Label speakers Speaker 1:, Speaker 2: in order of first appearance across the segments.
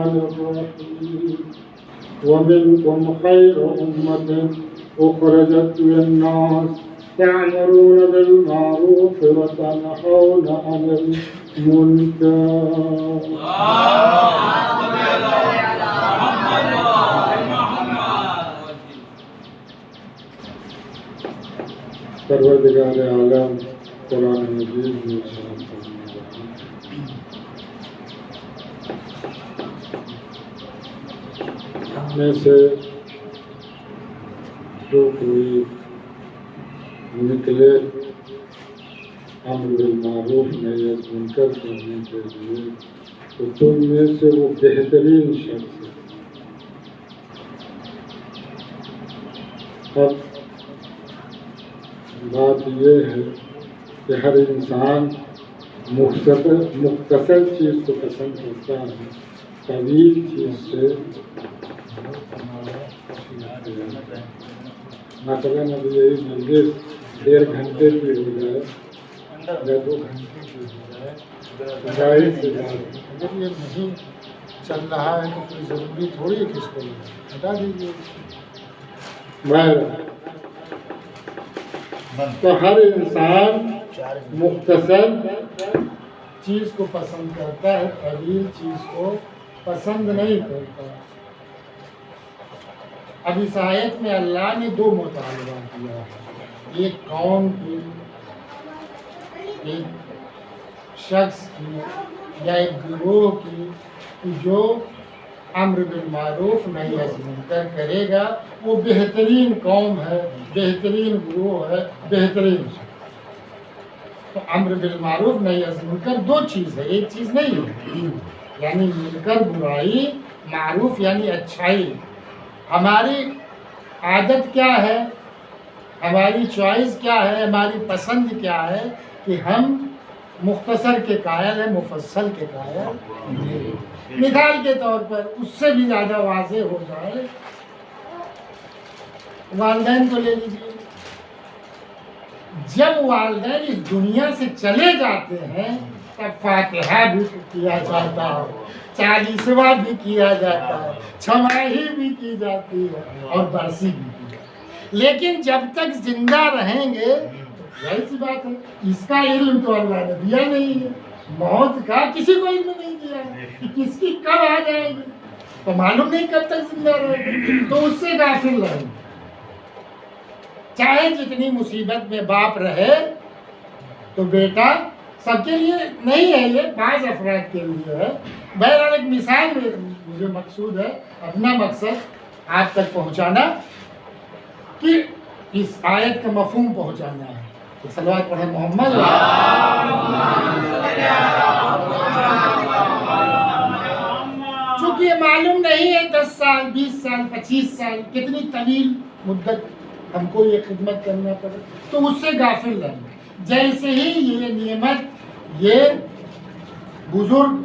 Speaker 1: الرحمن الرحيم ومنكم خير أمة أخرجت للناس تأمرون بالمعروف وتنهون عن المنكر. پروردگار عالم قرآن مجید میں ارشاد فرمایا ہم میں سے جو کوئی نکلے امر بالمعروف نہی از منکر کرنے کے لیے تو تم میں سے وہ بہترین شخص ہے. اب بات یہ ہے کہ ہر انسان مختصر چیز کو پسند کرتا ہے، طویل چیز سے مثلاً اب یہی مجلس 1.5 گھنٹے کی ہو جائے یا 2 گھنٹے کی ہو جائے ظاہر سے بات اگر یہ نہیں چل رہا ہے تو کوئی ضروری تھوڑی ہے کہ اس کو ہٹا دیجیے. تو ہر انسان مختصر چیز کو پسند کرتا ہے، طویل چیز کو پسند نہیں کرتا. اب اس آیت میں اللہ نے 2 مطالبہ کیا ہے، ایک قوم کی، ایک شخص کی یا ایک گروہ کی جو امر بالمعروف نہی از منکر کرے گا وہ بہترین قوم ہے، بہترین گروہ ہے، بہترین. تو امر بالمعروف نہی از منکر 2 چیز ہے، ایک چیز نہیں ہے. یعنی منکر برائی، معروف یعنی اچھائی. ہماری عادت کیا ہے، ہماری چوائس کیا ہے، ہماری پسند کیا ہے کہ ہم مختصر کے قائل ہیں، مفصل کے قائل نہیں. مثال کے طور پر اس سے بھی زیادہ واضح ہو جائے، والدین کو لے لیجیے. جب والدین اس دنیا سے چلے جاتے ہیں تب فاتحہ بھی کیا جاتا ہے، 40واں بھی کیا جاتا ہے، چھماہی بھی کی جاتی ہے اور برسی بھی کی جاتی ہے. لیکن جب تک زندہ رہیں گے ظاہر سی بات ہے اس کا علم تو اللہ نے دیا نہیں ہے، موت کا کسی کو علم نہیں دیا کہ کس کی کب آ جائے گی، تو معلوم نہیں کب تک زندہ رہے گی، تو اس سے غافل رہیں. چاہے جتنی مصیبت میں باپ رہے تو بیٹا سب کے لیے نہیں ہے، یہ بعض افراد کے لیے ہے. بہرحال ایک مثال مجھے مقصود ہے، اپنا مقصد آپ تک پہنچانا کہ اس آیت کا مفہوم پہنچانا ہے. صلوات پڑھیں محمد. چونکہ یہ معلوم نہیں ہے 10 سال 20 سال 25 سال کتنی طویل مدت ہم کو یہ خدمت کرنا پڑے، تو اس سے غافل رہیں. جیسے ہی یہ نعمت، یہ بزرگ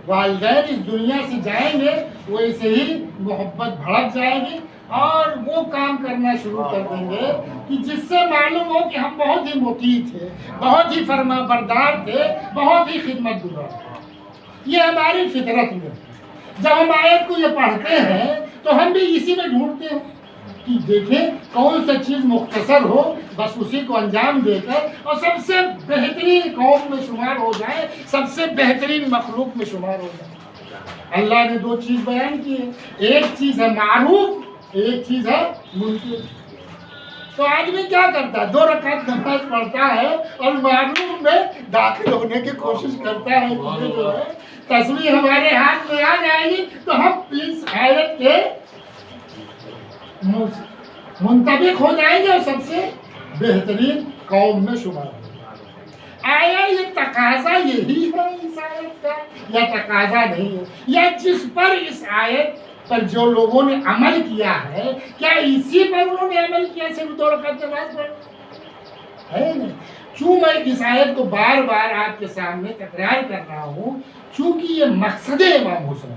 Speaker 1: والدین اس دنیا سے جائیں گے ویسے ہی محبت بھڑک جائے گی اور وہ کام کرنا شروع کر دیں گے کہ جس سے معلوم ہو کہ ہم بہت ہی مطیع تھے، بہت ہی فرما بردار تھے، بہت ہی خدمت گزار تھے. یہ ہماری فطرت میں. جب ہم آیت کو یہ پڑھتے ہیں تو ہم بھی اسی میں ڈھونڈتے ہیں کہ دیکھیں کون سا چیز مختصر ہو، بس اسی کو انجام دے کر اور سب سے بہترین قوم میں شمار ہو جائے، سب سے بہترین مخلوق میں شمار ہو جائے. اللہ نے 2 چیز بیان کی ہے، ایک چیز ہے معروف، ایک چیز ہے منکر. تو آدمی کیا کرتا ہے، 2 رکعت نماز پڑھتا ہے اور معروف میں داخل ہونے کی کوشش کرتا ہے. مجھے جو ہے تصویر ہمارے ہاتھ میں آ جائے گی تو ہم اس آیت کے منطبق ہو جائیں گے اور سب سے بہترین قوم میں شمار ہو. آیا یہ تقاضا یہی ہے اس آیت کا یا تقاضا نہیں ہے، یا جس پر اس آیت پر جو لوگوں نے عمل کیا ہے کیا اسی پر انہوں نے عمل کیا، صرف 2 رکعت نماز پڑھ ہے نہیں. چوں میں اس آیت کو بار بار آپ کے سامنے تکرار کر رہا ہوں چونکہ یہ مقصد امام حسین.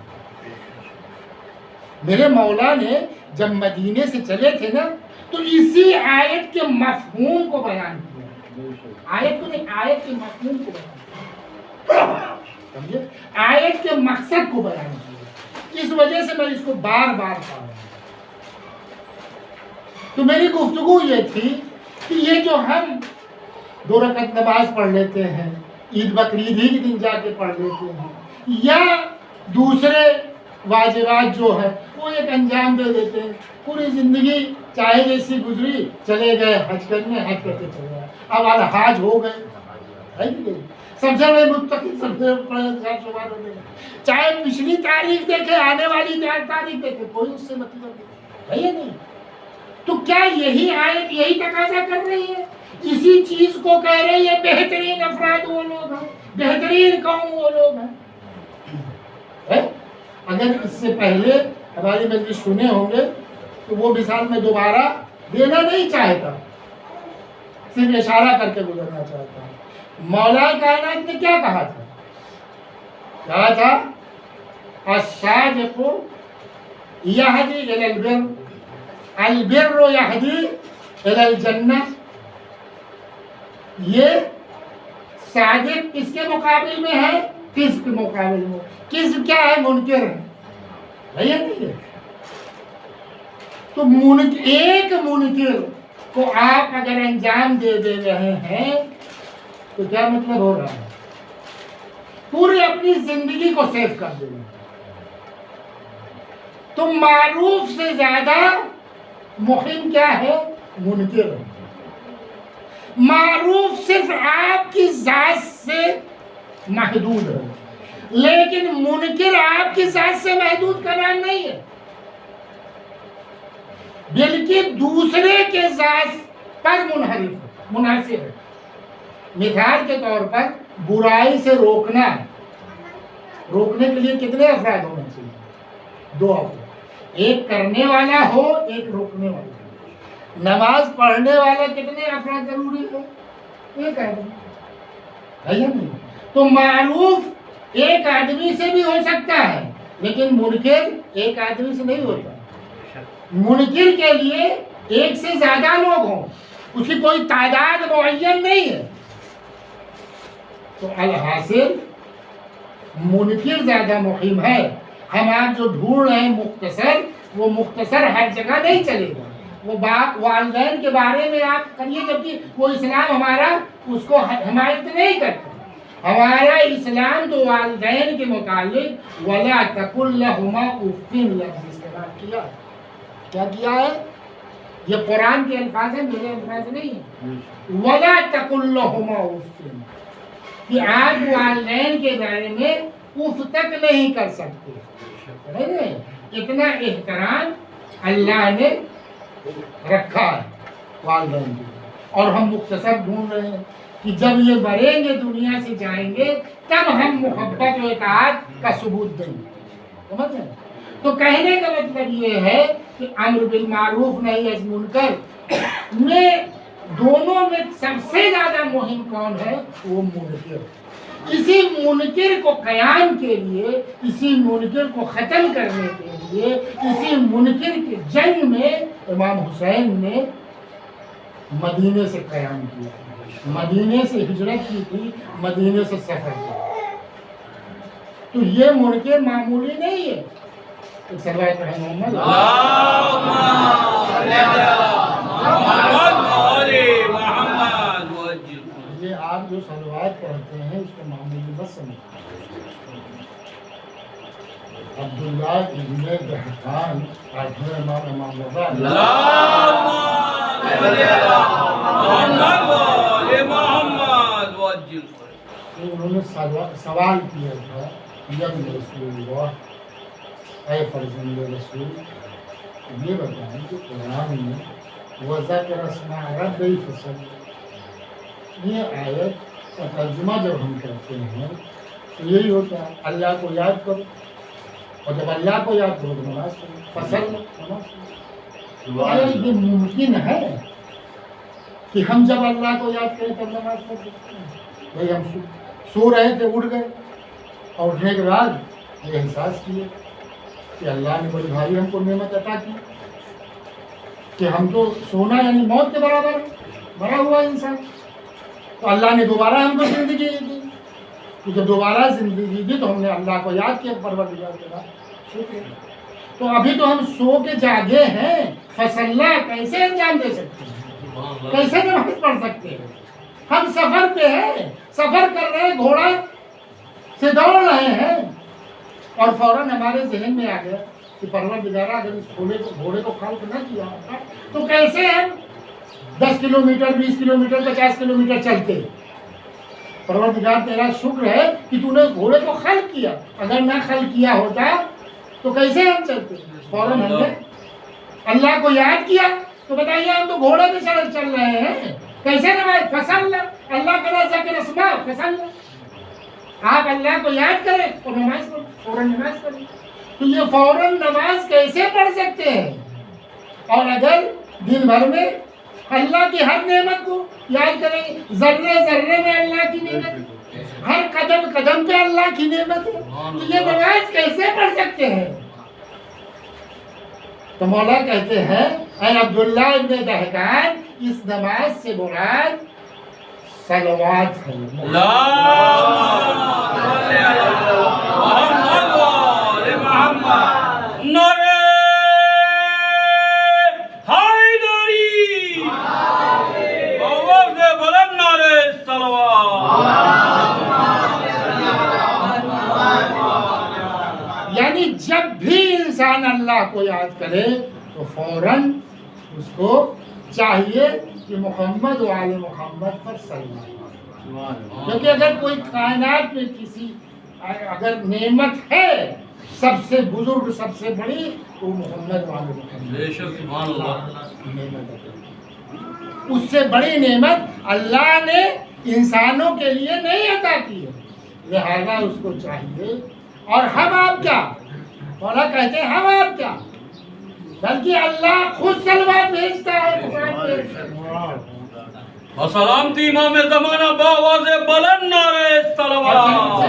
Speaker 1: میرے مولا نے جب مدینے سے چلے تھے نا تو اسی آیت کے مفہوم کو بیان کیا. آیت کو نہیں، آیت کے مفہوم کو بیان کیا. سمجھے؟ آیت کے مقصد کو بیان کیا، اس وجہ سے میں اس کو بار بار پڑھ رہا ہوں۔ تو میری گفتگو یہ تھی کہ یہ جو ہم 2 رکعت نماز پڑھ لیتے ہیں، عید بقرعید ہی کے دن جا کے پڑھ لیتے ہیں، یا دوسرے واجبات جو ہے وہ ایک انجام دے دیتے ہیں، پوری زندگی چاہے جیسی گزری، چلے گئے حج کرنے، حج کرتے چلے گئے، اب الحاج ہو گئے، ہے کہ نہیں؟ سب سے بڑے متقی، سب سے بڑے شمار ہو گئے، چاہے پچھلی تاریخ دیکھے، آنے والی تاریخ دیکھے، کوئی اس سے مطلب نہیں ہے یا نہیں؟ تو کیا یہی آیت یہی تقاضا کر رہی ہے؟ اسی چیز کو کہہ رہی ہے بہترین افراد وہ لوگ ہیں، بہترین قوم وہ لوگ ہیں۔ اگر اس سے پہلے ہماری مجلس سنے ہوں گے تو وہ مثال میں دوبارہ دینا نہیں چاہتا، صرف اشارہ کر کے گزرنا چاہتا ہوں۔ مولا کائنات نے کیا کہا تھا؟ کہا تھا السابق یہدی الی البر، البر یہدی الی الجنہ۔ یہ صادق کس کے مقابل میں ہے؟ کس کے مقابل میں؟ کس کیا ہے؟ منکر ہے یا نہیں ہے؟ تو ایک منکر کو آپ اگر انجام دے رہے ہیں تو کیا مطلب ہو رہا ہے؟ پوری اپنی زندگی کو سیو کر دیں گے۔ تو معروف سے زیادہ مہم کیا ہے؟ منکر ہے۔ معروف صرف آپ کی ذات سے محدود ہے، لیکن منکر آپ کی ذات سے محدود کا نام نہیں ہے، بلکہ دوسرے کے ذات پر منحصر ہے۔ مثال کے طور پر برائی سے روکنا، روکنے کے لیے کتنے افراد ہونے چاہیے؟ 2 افراد، ایک کرنے والا ہو، ایک روکنے والا ہو۔ نماز پڑھنے والا کتنے افراد ضروری ہے؟ 1 آدمی، ہے یا نہیں؟ تو معروف ایک آدمی سے بھی ہو سکتا ہے، لیکن منکر ایک آدمی سے نہیں ہوتا۔ منکر کے لیے 1 سے زیادہ لوگ ہوں، اس کی کوئی تعداد معین نہیں ہے۔ تو الحاصل منکر زیادہ مہم ہے۔ ہم آپ جو ڈھونڈ رہے ہیں مختصر، وہ مختصر ہر جگہ نہیں چلے گا۔ وہ والدین کے بارے میں آپ کریے، جبکہ وہ اسلام ہمارا اس کو حمایت نہیں کرتا۔ ہمارا اسلام تو والدین کے متعلق وَلَا تَقُلْ لَهُمَا أُفٍّ لفظ استعمال کیا ہے۔ کیا کیا ہے؟ یہ قرآن کے الفاظ ہیں، میرے الفاظ نہیں ہیں۔ وَلَا تَقُلْ لَهُمَا أُفٍّ، کہ آپ والدین کے بارے میں اف تک نہیں کر سکتے۔ اتنا احترام اللہ نے رکھا ہے والدین کی، اور ہم مختصر ڈھونڈ رہے ہیں کہ جب یہ مریں گے، دنیا سے جائیں گے، تب ہم محبت و اطاعت کا ثبوت دیں گے۔ سمجھ رہے ہیں؟ تو کہنے کا مطلب یہ ہے کہ امر بالمعروف نہی عن منکر میں دونوں میں سب سے زیادہ مہم کون ہے؟ وہ منکر۔ اسی منکر کو قیام کے لیے، اسی منکر کو ختم کرنے کے لیے، اسی منکر کی جنگ میں امام حسین نے مدینے سے قیام کیا، مدینے سے ہجرت کی تھی، مدینے سے سفر کیا۔ تو یہ منکر معمولی نہیں ہے۔ ایک صلوات پڑھیں محمد، یہ آپ جو صلوات پڑھتے ہیں اس کو معمولی بس سمجھتے ہیں۔ عبداللہ ابن دہقان امام رضا انہوں نے سوال کیا تھا، یا رسول اللہ، اے فرزند رسول، یہ بتائیں کہ قرآن میں وَذَكَرَ اسْمَ رَبِّهِ فَصَلَّى، یہ آیت کا ترجمہ جب ہم کرتے ہیں تو یہی ہوتا ہے اللہ کو یاد کرو، اور جب اللہ کو یاد کرو تو نماز کرو، فصل نماز کرو۔ یہ ممکن ہے کہ ہم جب اللہ کو یاد کریں تب نماز پڑھ سکتے ہیں؟ بھائی ہم سو رہے تھے، اٹھ گئے، اور اٹھنے کے بعد یہ احساس کیے کہ اللہ نے بڑی بھاری ہم کو نعمت عطا کی، کہ ہم تو سونا یعنی موت کے برابر مرا ہوا انسان، تو اللہ نے دوبارہ ہم کو زندگی دی، کہ جب دوبارہ زندگی دی تو ہم نے اللہ کو یاد کیا، پروردگار کے بعد شکر۔ تو ابھی تو ہم سو کے جاگے ہیں، فصلہ کیسے انجام دے سکتے ہیں، کیسے نماز پڑھ سکتے ہیں؟ ہم سفر پہ ہیں، سفر کر رہے ہیں، گھوڑا سے دوڑ رہے ہیں، اور فوراً ہمارے ذہن میں آ گیا کہ پروردگارہ اگر اس گھوڑے کو خلق نہ کیا ہوتا تو کیسے ہم 10 کلومیٹر 20 کلومیٹر 50 کلومیٹر چلتے؟ پروردگار تیرا شکر ہے کہ تو نے گھوڑے کو خلق کیا، اگر نہ خلق کیا ہوتا تو کیسے ہم چلتے؟ فوراً ہم نے اللہ کو یاد کیا، تو بتائیے ہم تو گھوڑے پہ چل رہے ہیں، کیسے نماز؟ فصل اللہ کا ذکر اسماء فصل، آپ اللہ کو یاد کریں اور نماز پڑھیں، فوراً نماز پڑھیں۔ تو یہ فوراً نماز کیسے پڑھ سکتے ہیں؟ اور اگر دن بھر میں اللہ کی ہر نعمت کو یاد کریں، ذرے ذرے میں اللہ کی نعمت، ہر قدم قدم پہ اللہ کی نعمت ہے، تو یہ نماز کیسے پڑھ سکتے ہیں؟ تو مولا کہتے ہیں اے عبداللہ ابن دہقان، اس نماز سے مراد صلوات ہے۔ یعنی جب بھی انسان اللہ کو یاد کرے تو فوراً اس کو چاہیے کہ محمد و آل محمد پر صلوات، کیونکہ اگر کوئی کائنات میں کسی اگر نعمت ہے سب سے بزرگ سب سے بڑی تو محمد و آل محمد، اس سے بڑی نعمت اللہ نے انسانوں کے لیے نہیں عطا کی ہے، لہذا اس کو چاہیے۔ اور ہم آپ کیا، مولا کہتے ہیں ہم آپ کیا، بلکہ اللہ خود صلوات بھیجتا ہے۔
Speaker 2: سلامتی امام زمانہ باواز بلند نعرہ صلوات۔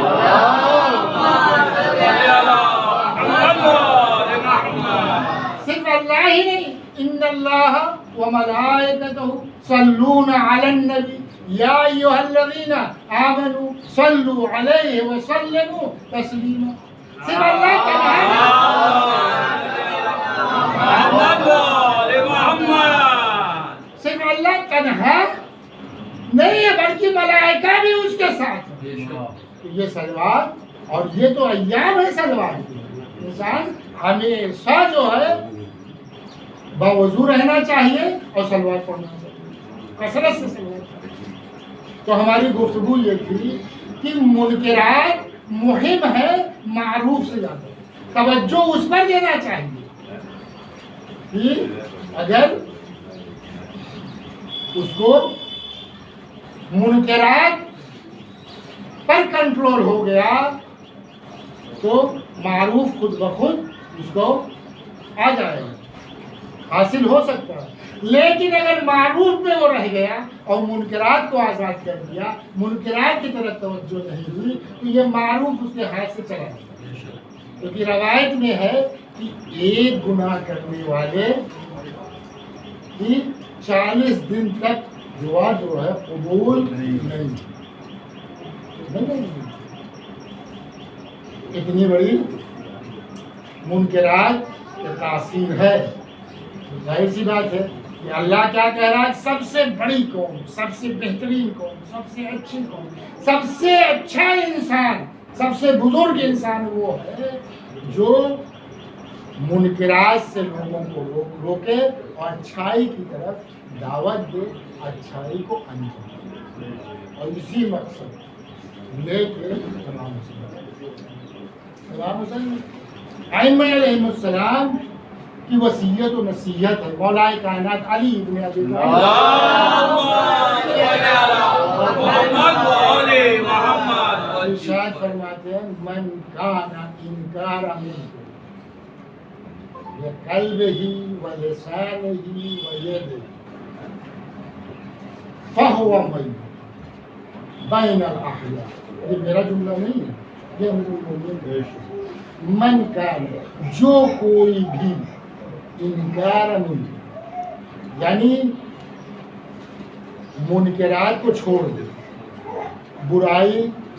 Speaker 1: صرف اللہ ہی نہیں، ان اللہ وملائکتہ صلون علی النبی یا ایھا الذین آمنوا صلوا علیہ وسلموا تسلیما۔ صرف اللہ صرف اللہ تنہا نہیں ہے بلکہ ملائکہ بھی اس کے ساتھ ہیں۔ تو یہ صلوات، اور یہ تو ایام ہے صلوات، انسان ہمیشہ جو ہے باوضو رہنا چاہیے اور صلوات پڑھنا چاہیے، کثرت سے صلوات پڑھنا۔ تو ہماری گفتگو یہ تھی کہ منکرات مہم ہے معروف سے زیادہ، توجہ اس پر دینا چاہیے کہ اگر اس کو منکرات پر کنٹرول ہو گیا تو معروف خود بخود اس کو آ جائے گا، حاصل ہو سکتا ہے۔ لیکن اگر معروف میں وہ رہ گیا اور منکرات کو آزاد کر دیا، منکرات کی طرف توجہ نہیں ہوئی، تو یہ معروف اس کے ہاتھ سے چلا جائے۔ کیونکہ روایت میں ہے کہ ایک گناہ کرنے والے کی 40 دن تک دعا جو ہے قبول نہیں۔ اتنی بڑی منکرات کی تاثیر ہے۔ ظاہر سی بات ہے کہ اللہ کیا کہہ رہا ہے، سب سے بڑی قوم، سب سے بہترین قوم، سب سے اچھی قوم، سب سے اچھا انسان، سب سے بزرگ انسان وہ ہے جو منکرات سے لوگوں کو روکے اور اچھائی کی طرف دعوت دے، اچھائی کو انجام دے، اور اسی مقصد لے کے امام حسین ائمہ علیہم السلام کی وصیت و نصیحت ہے۔ مولا کائنات علی ابن ابی طالب ارشاد فرماتے ہیں من کان انکار منکم بقلبہ ولسانہ ویدہ فہو میت بین الاحیاء۔ یہ میرا جملہ نہیں ہے، یہ امیر المومنین۔ من کان، جو کوئی بھی، انکار منکر یعنی منکرات کو چھوڑ دے، برائی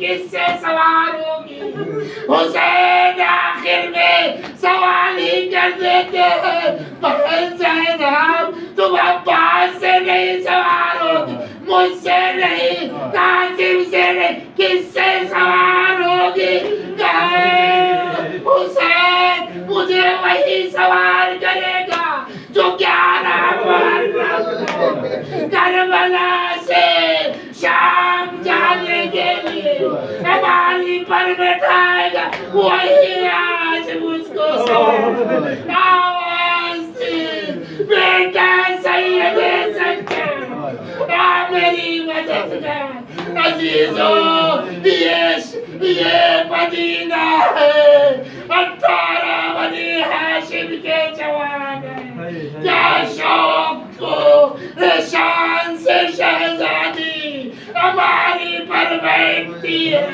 Speaker 1: کس سے سوار ہوگی؟ حسین آخر میں سوال ہی کر دیتے ہیں بہن زینب تم عباس سے نہیں سوار ہوگی، مجھ سے نہیں، قاسم سے نہیں، کس سے سوار ہوگی؟ حسین مجھے وہی سوار کرے گا جو 11 کربلا سے شام جانے کے لیے ہماری پر بٹھائے گا، وہی آج مجھ کو سوار آواز دی بیٹا سید سچا میری مددگار عزیزوں یہ مدینہ ہے 18 بنی ہاشم کے جوان ہیں کیا شوق کو شان سے شہزادی ہماری پر بیٹھتی ہے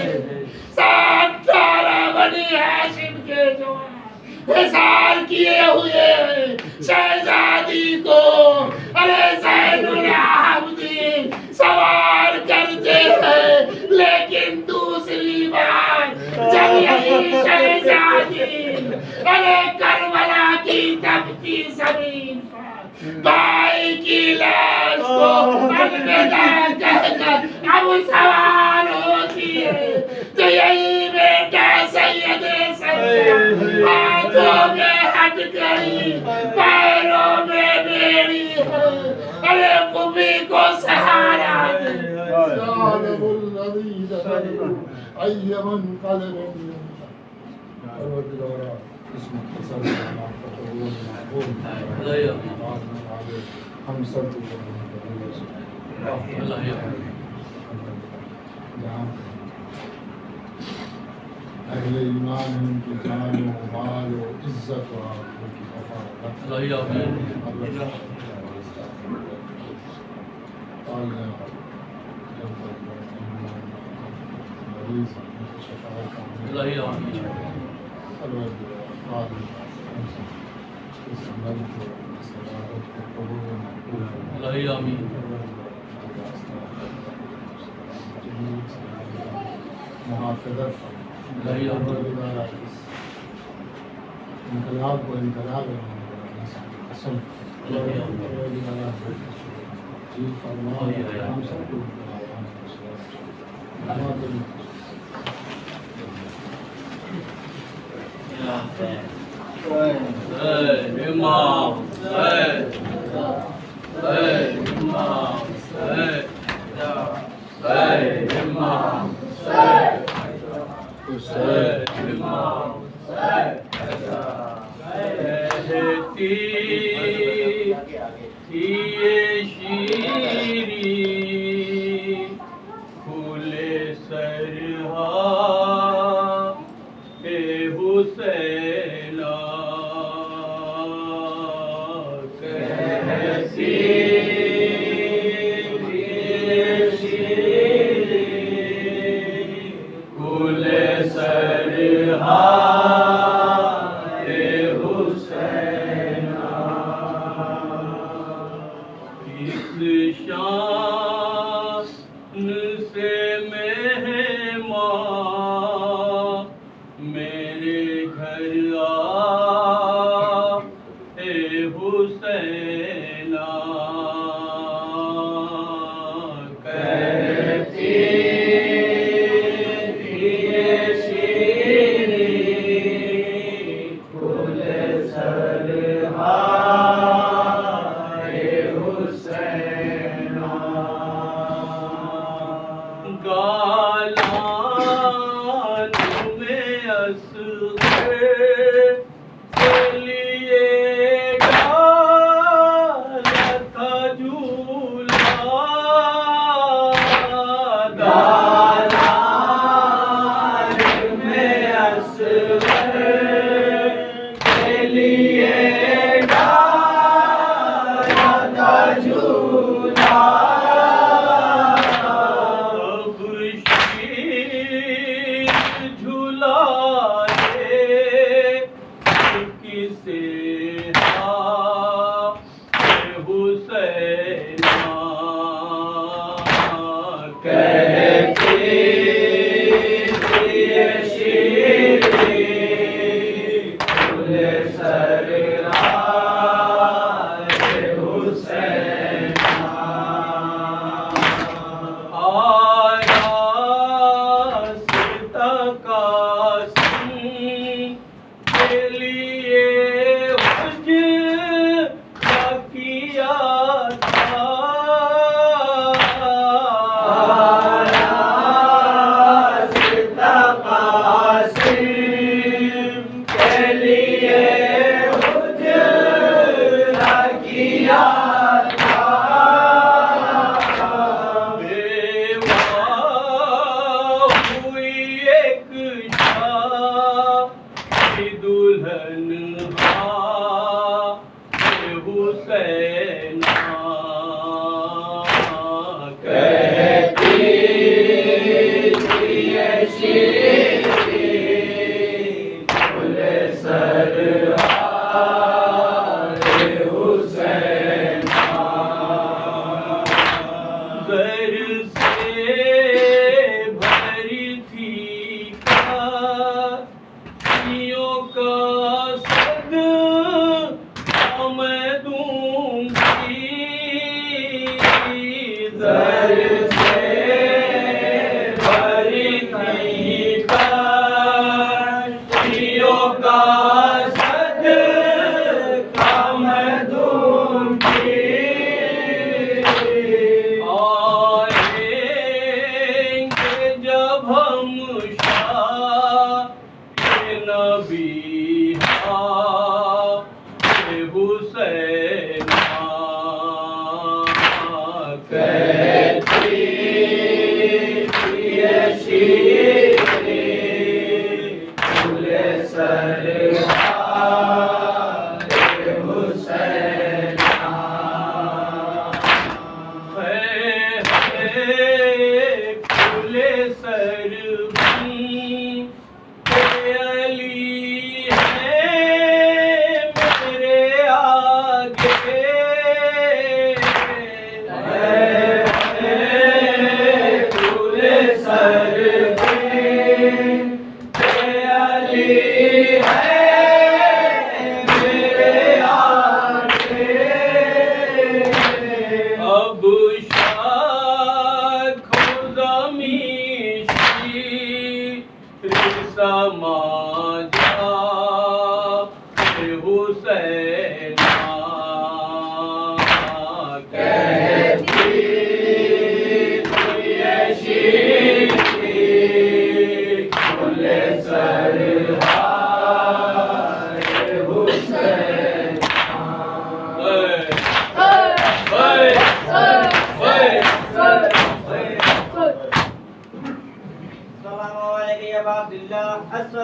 Speaker 1: 18 بنی ہاشم کے جوان حصار کیے ہوئے ہیں شہزادی کو ارے زین العابدین سوار کرتے ہیں لیکن دوسری بار جب یہی شہزادی ارے کربلا کی تپتی زمین پر بھائی کی لاش کو الوداع کہہ کر اب سوار ہوتی ہے تو یہی بیٹا سید سچا ہاتھوں میں ہٹ گئی پیروں میں بیڑی ہے ارے قبی کو سہارا دے ظالم الذی دخل ای منقلب پروردگارا اس مختصر کلام کا قبول معقول ہم سب کو جہاں اہل ایمان ان کی جان و مال و عزت و ان کی حفاظت محافظت انقلاب کو انقلاب اصل جی فرما ہم سب کو
Speaker 3: کہتے Assalamualaikum warahmatullahi wabarakatuh.